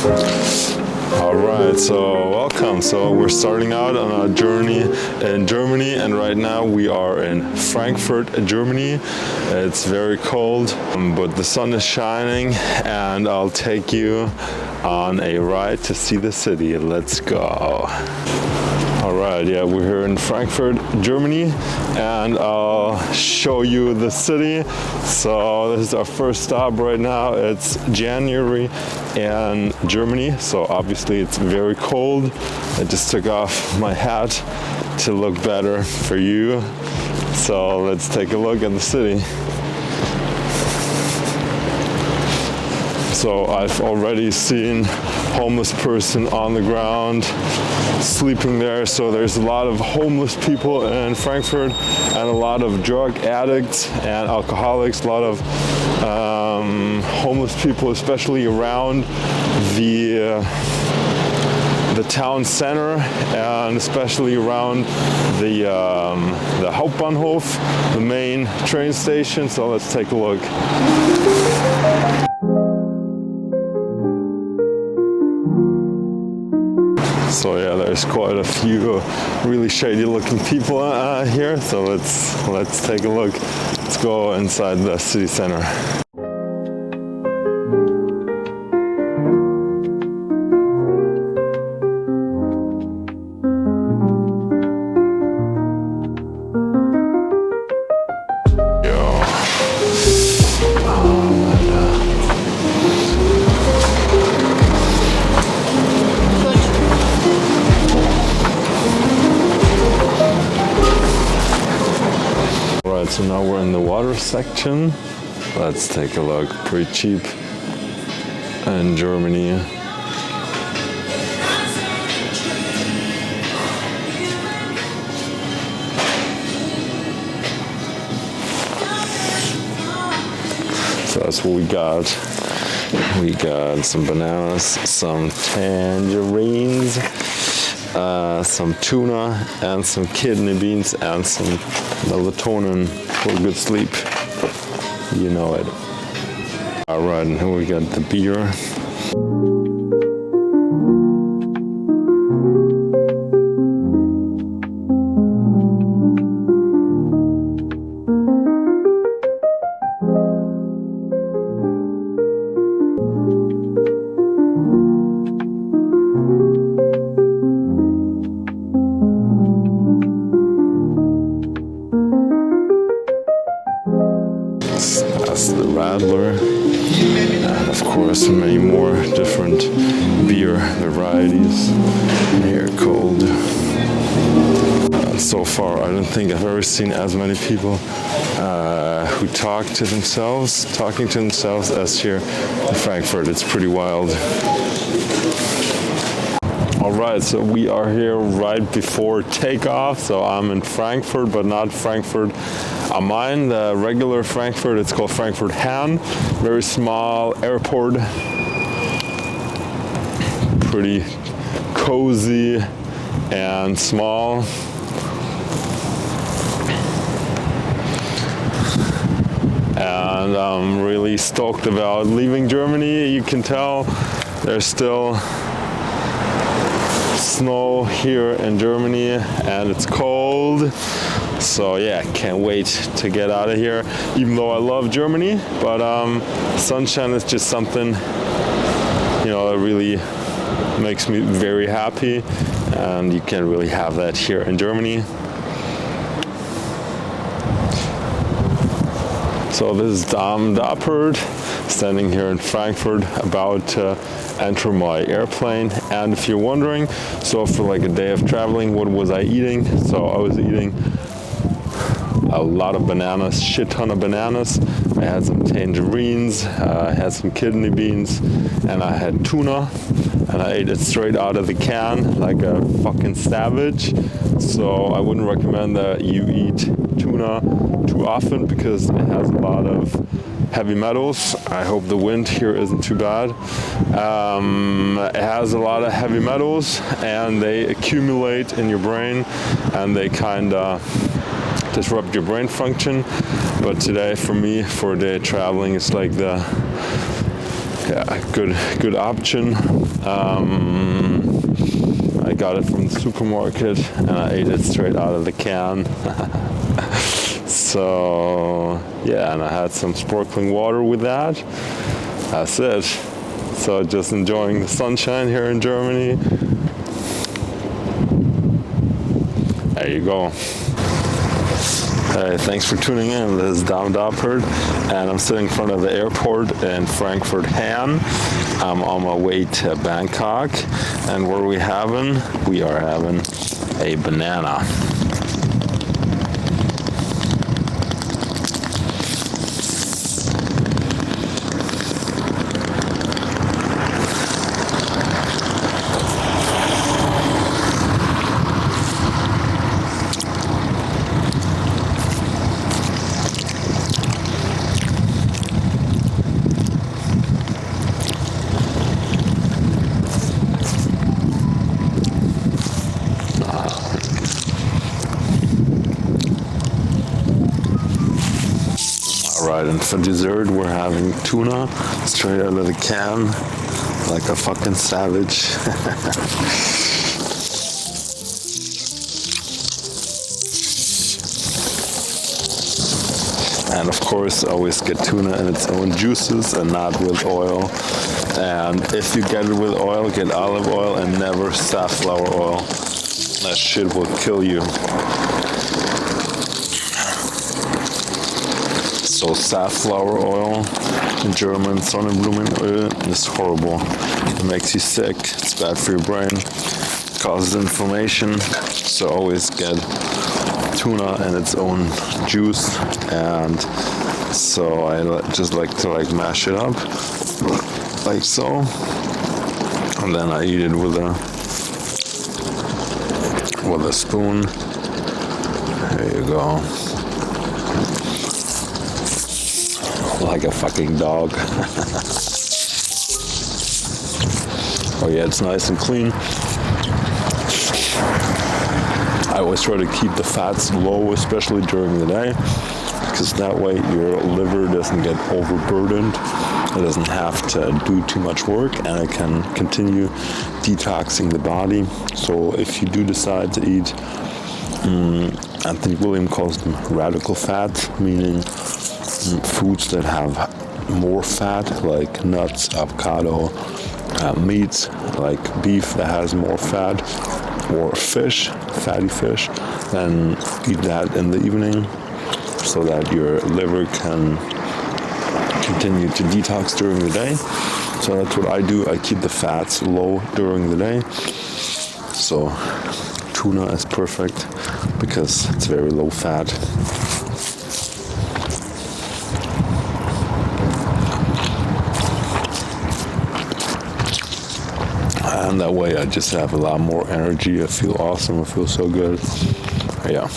Alright, so welcome. So we're starting out on our journey in Germany, and right now we are in Frankfurt, Germany. It's very cold, but the sun is shining, and I'll take you on a ride to see the city. Let's go. Alright, yeah, we're here in Frankfurt, Germany, and I'll show you the city. So this is our first stop right now. It's January in Germany, so obviously it's very cold. I just took off my hat to look better for you. So let's take a look at the city. So I've already seen homeless person on the ground sleeping there. So there's a lot of homeless people in Frankfurt and a lot of drug addicts and alcoholics, a lot of homeless people, especially around the town center, and especially around the Hauptbahnhof, the main train station. So let's take a look. So yeah, there's quite a few really shady looking people here. So let's take a look. Let's go inside the city center. So now we're in the water section. Let's take a look. Pretty cheap in Germany. So that's what we got. We got some bananas, some tangerines, some tuna, and some kidney beans, and some melatonin for good sleep. You know it. Alright, and here we got the beer. That's the Radler, and of course many more different beer varieties. Here, cold. So far, I don't think I've ever seen as many people who talking to themselves as here in Frankfurt. It's pretty wild. Alright, so we are here right before takeoff. So I'm in Frankfurt, but not Frankfurt am Main, the regular Frankfurt. It's called Frankfurt Hahn. Very small airport. Pretty cozy and small. And I'm really stoked about leaving Germany. You can tell there's still snow here in Germany and it's cold. So yeah, can't wait to get out of here, even though I love Germany. But sunshine is just something, you know, that really makes me very happy, and you can't really have that here in Germany. So this is Dam Dappert, standing here in Frankfurt, about to enter my airplane. And if you're wondering, so for like a day of traveling, what was I eating? So I was eating a lot of bananas, shit ton of bananas. I had some tangerines, I had some kidney beans, and I had tuna, and I ate it straight out of the can like a fucking savage. So I wouldn't recommend that you eat tuna too often because it has a lot of heavy metals. I hope the wind here isn't too bad. It has a lot of heavy metals, and they accumulate in your brain, and they kind of disrupt your brain function. But today, for me, for a day traveling, it's like the good option. I got it from the supermarket and I ate it straight out of the can. So yeah, and I had some sparkling water with that. That's it. So just enjoying the sunshine here in Germany. There you go. Hey, thanks for tuning in. This is Dom Doppert, and I'm sitting in front of the airport in Frankfurt Hahn. I'm on my way to Bangkok, and what are we having? We are having a banana. Alright, and for dessert we're having tuna straight out of the can, like a fucking savage. And of course, always get tuna in its own juices and not with oil. And if you get it with oil, get olive oil and never safflower oil. That shit will kill you. So safflower oil, in German Sonnenblumenöl, is horrible. It makes you sick, it's bad for your brain, causes inflammation. So always get tuna and its own juice. And so I just like to mash it up, like so. And then I eat it with a spoon. There you go. Like a fucking dog. Oh yeah, it's nice and clean. I always try to keep the fats low, especially during the day, because that way your liver doesn't get overburdened. It doesn't have to do too much work, and it can continue detoxing the body. So if you do decide to eat, Anthony William calls them radical fats, meaning foods that have more fat, like nuts, avocado, meats, like beef that has more fat, or fish, fatty fish, then eat that in the evening so that your liver can continue to detox during the day. So that's what I do. I keep the fats low during the day. So tuna is perfect because it's very low fat. And that way I just have a lot more energy. I feel awesome. I feel so good. Yeah.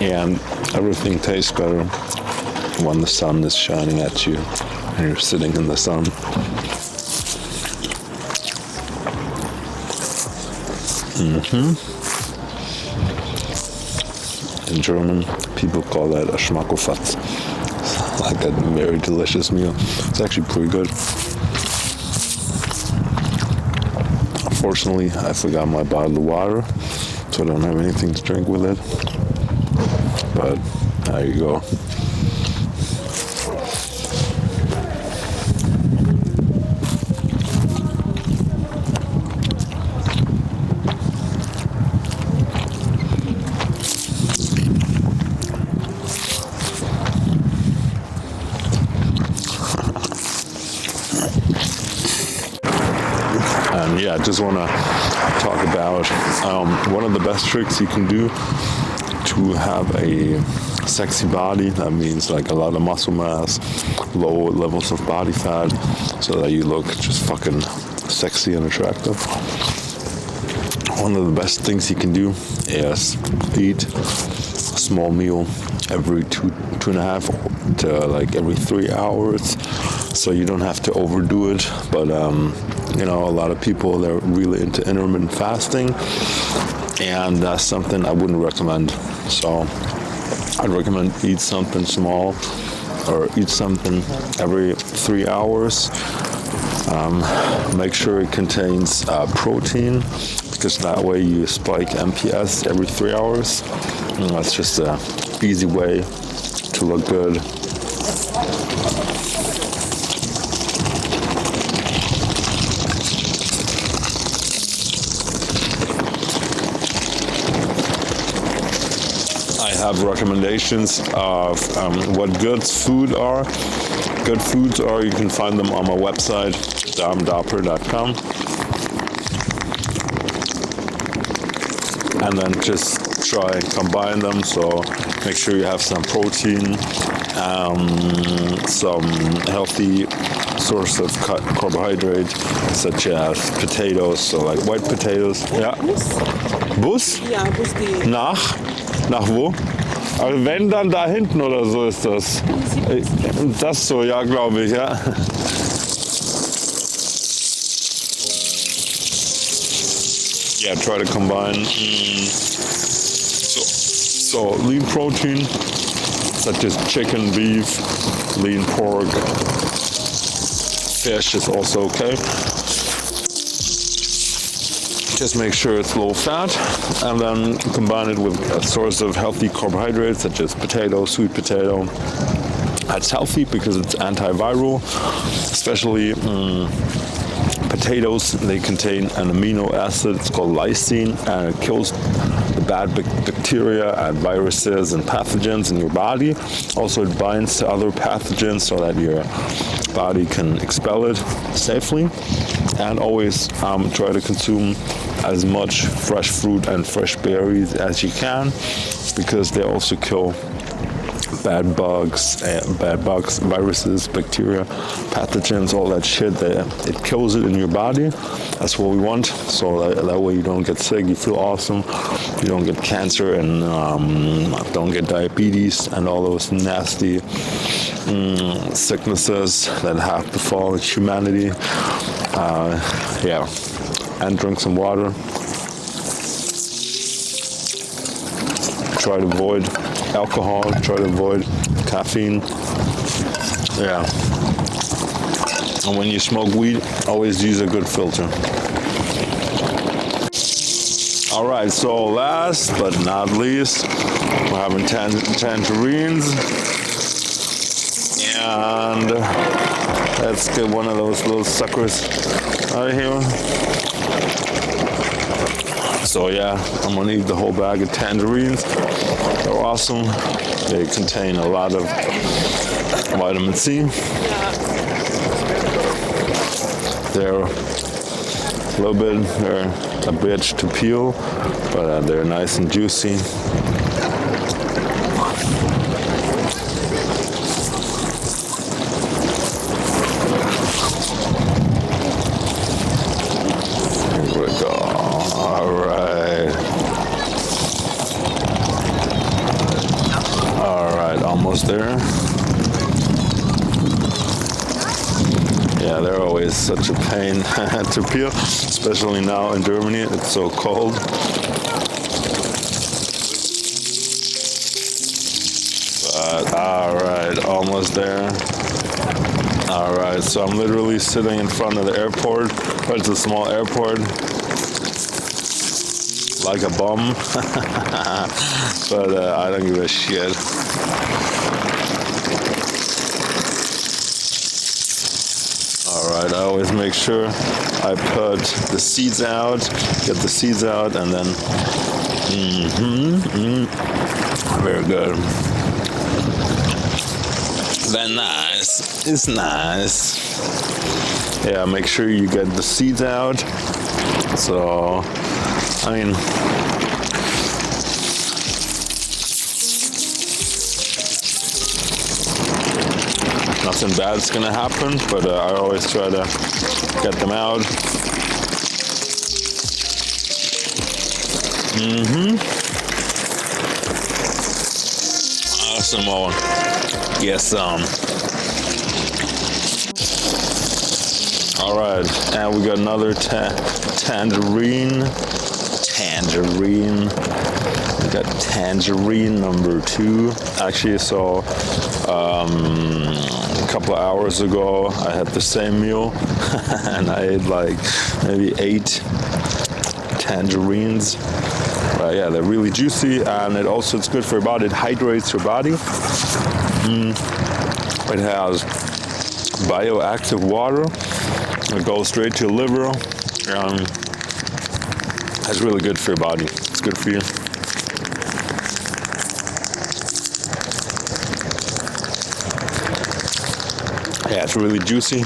And everything tastes better when the sun is shining at you and you're sitting in the sun. In German, people call that a Schmackofatz. Like a very delicious meal. It's actually pretty good. Unfortunately, I forgot my bottle of water, so I don't have anything to drink with it. But there you go. And yeah, I just want to talk about one of the best tricks you can do to have a sexy body. That means like a lot of muscle mass, low levels of body fat, so that you look just fucking sexy and attractive. One of the best things you can do is eat a small meal every 2.5 to like every 3 hours, so you don't have to overdo it. But you know, a lot of people, they're really into intermittent fasting, and that's something I wouldn't recommend. So I'd recommend eat something small or eat something every 3 hours. Make sure it contains protein, because that way you spike MPS every 3 hours. And that's just an easy way to look good. I have recommendations of what good foods are. Good foods are, you can find them on my website, darmdapper.com. And then just try and combine them. So make sure you have some protein, some healthy source of carbohydrate, such as potatoes, so like white potatoes. Ja. Bus? Ja, Bus die. Nach wo? Also wenn, dann da hinten oder so ist das. Das so, ja, glaube ich, ja. Yeah, try to combine so lean protein, such as chicken, beef, lean pork, fish is also okay. Just make sure it's low fat, and then combine it with a source of healthy carbohydrates, such as potato, sweet potato. That's healthy because it's antiviral, especially potatoes. They contain an amino acid, it's called lysine, and it kills the bad bacteria and viruses and pathogens in your body. Also, it binds to other pathogens so that your body can expel it safely. And always try to consume as much fresh fruit and fresh berries as you can, because they also kill bad bugs, viruses, bacteria, pathogens, all that shit. It kills it in your body. That's what we want. So that way you don't get sick, you feel awesome, you don't get cancer, and don't get diabetes and all those nasty sicknesses that have befallen humanity. Yeah, and drink some water. Try to avoid alcohol, try to avoid caffeine. Yeah. And when you smoke weed, always use a good filter. All right, so last but not least, we're having tangerines. And let's get one of those little suckers out of here. So yeah, I'm gonna eat the whole bag of tangerines. They're awesome. They contain a lot of vitamin C. They're a little bit, they're a bitch to peel, but they're nice and juicy. There. Yeah, they're always such a pain to peel, especially now in Germany. It's so cold. But all right, almost there. All right, so I'm literally sitting in front of the airport. But it's a small airport, like a bum. But I don't give a shit. Alright, I always make sure I put the seeds out, get the seeds out, and then, very good. Very nice, it's nice. Yeah, make sure you get the seeds out. So, I mean, nothing bad's gonna happen, but I always try to get them out. some more. Yes, all right, and we got another tangerine. We got tangerine number 2. Actually, so a couple of hours ago, I had the same meal, and I ate like maybe 8 tangerines. Yeah, they're really juicy, and it's good for your body. It hydrates your body. It has bioactive water. It goes straight to your liver. It's really good for your body. It's good for you. Yeah, it's really juicy.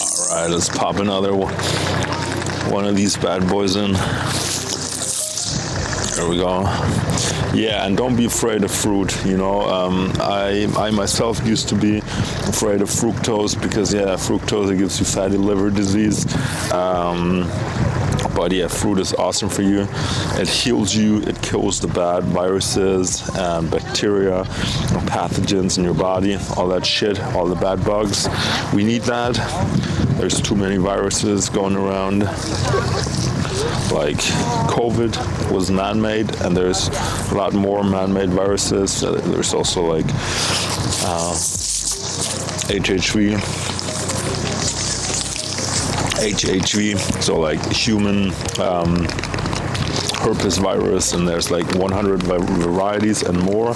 All right, let's pop another one of these bad boys in. There we go. Yeah, and don't be afraid of fruit. I myself used to be afraid of fructose because fructose, it gives you fatty liver disease. But yeah, fruit is awesome for you. It heals you. It kills the bad viruses and bacteria, pathogens in your body, all that shit, all the bad bugs. We need that. There's too many viruses going around. Like COVID was man-made, and there's a lot more man-made viruses. There's also like HHV, so like human herpes virus, and there's like 100 varieties and more.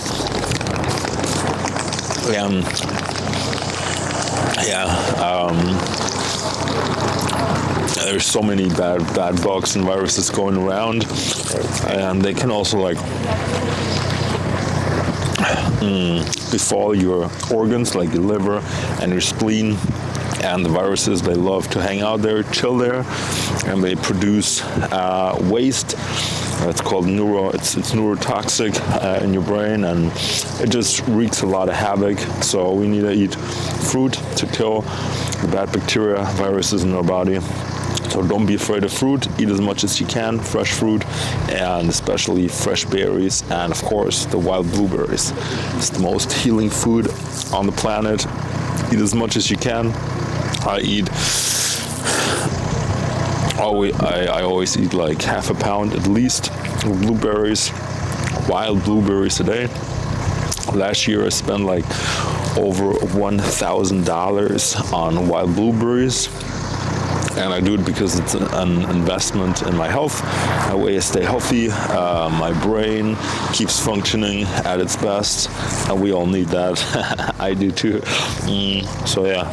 There's so many bad bugs and viruses going around, and they can also like befall your organs, like your liver and your spleen. And the viruses, they love to hang out there, chill there, and they produce waste. It's called it's neurotoxic in your brain, and it just wreaks a lot of havoc. So we need to eat fruit to kill the bad bacteria, viruses in our body. So don't be afraid of fruit. Eat as much as you can, fresh fruit, and especially fresh berries, and of course the wild blueberries. It's the most healing food on the planet. Eat as much as you can. I always eat like half a pound at least of blueberries, wild blueberries a day. Last year I spent like over $1,000 on wild blueberries. And I do it because it's an investment in my health. That way I stay healthy. My brain keeps functioning at its best. And we all need that. I do too. So yeah.